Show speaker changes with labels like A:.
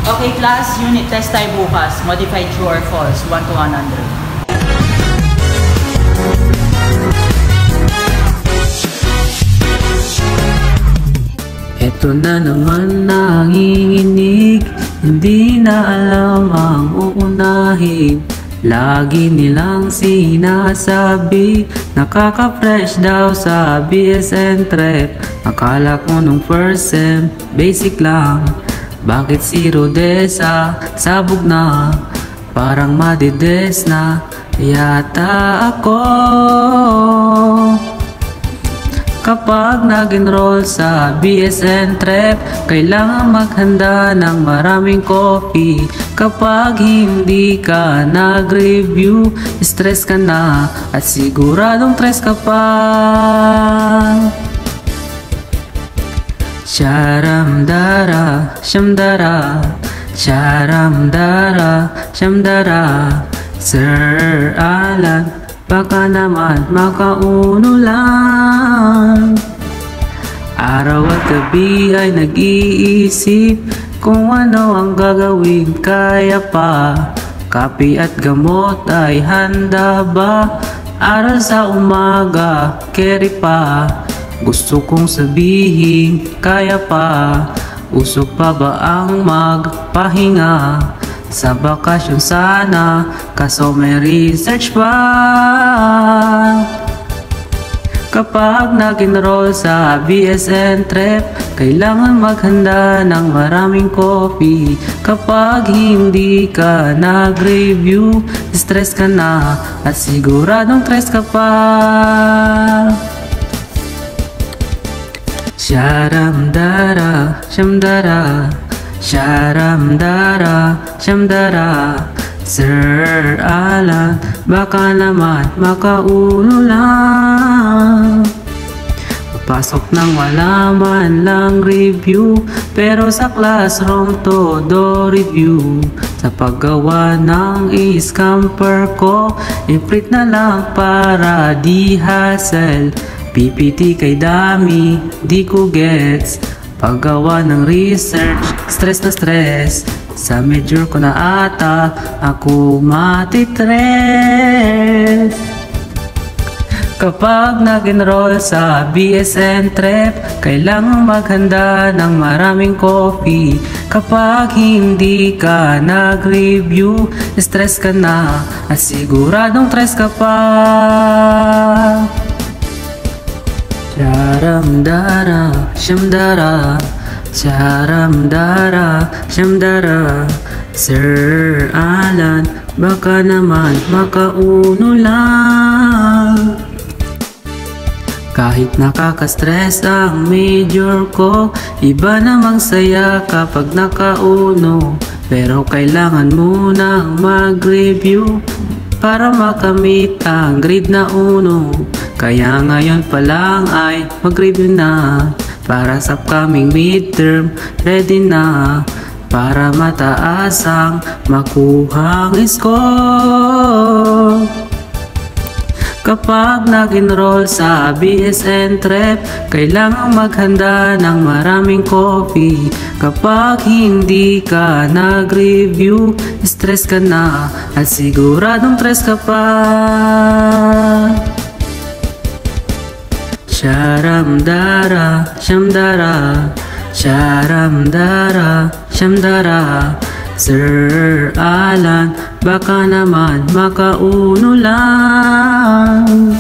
A: Okay class, unit test tayo bukas. Modified true or false, 1 to 100.
B: Eto na naman nanginginig, hindi na alam ang uunahin. Lagi nilang sinasabi, nakaka-fresh daw sa BSN Trep. Akala ko nung first sem, basic lang. Bakit si Rodessa, sabog na, parang madides na yata ako. Kapag nag-enroll sa BSN Trep, kailangan maghanda ng maraming coffee. Kapag hindi ka nag-review, stress ka na at siguradong stress ka pa. Sharamdara, shamdara, sharamdara, shamdara. Sir Alan, baka naman makauno lang. Araw at gabi ay nag-iisip kung ano ang gagawin, kaya pa. Kape at gamot ay handa ba? Aral sa umaga, carry pa. Gusto kong sabihin, kaya pa. Usok pa ba ang magpahinga? Sa bakasyon sana, kaso may research pa. Kapag nag-enroll sa BSN Trep, kailangan maghanda ng maraming coffee. Kapag hindi ka nag-review, stress ka na at siguradong stress ka pa. Sharamdara, shamdara, sharamdara, shamdara. Sir Alan, baka naman makauno lang. Pasok nang wala man lang review, pero sa classroom todo review. Sa paggawa ng scamper ko, i-print na lang para di hassle. PPT kay dami, di ko gets. Paggawa ng research, stress na stress. Sa major ko na ata, ako matitres. Kapag nag-enroll sa BSN Trep, kailangan maghanda ng maraming coffee. Kapag hindi ka nag-review, stress ka na at siguradong stress ka pa. Sharamdara, shamdara, sharamdara, shamdara. Sir Alan, baka naman makauno lang. Kahit nakaka-stress ang major ko, iba namang saya kapag nakauno. Pero kailangan munang mag-review para makamit ang grade na uno. Kaya ngayon pa lang ay mag-review na, para sa upcoming midterm ready na, para mataas ang makuhang score. Kapag nag-enroll sa BSN Trep, kailangan maghanda ng maraming coffee. Kapag hindi ka nag-review, stress ka na at siguradong stress ka pa. Sharamdara, shamdara, sharamdara, shamdara. Sir Alan, baka naman makauno lang.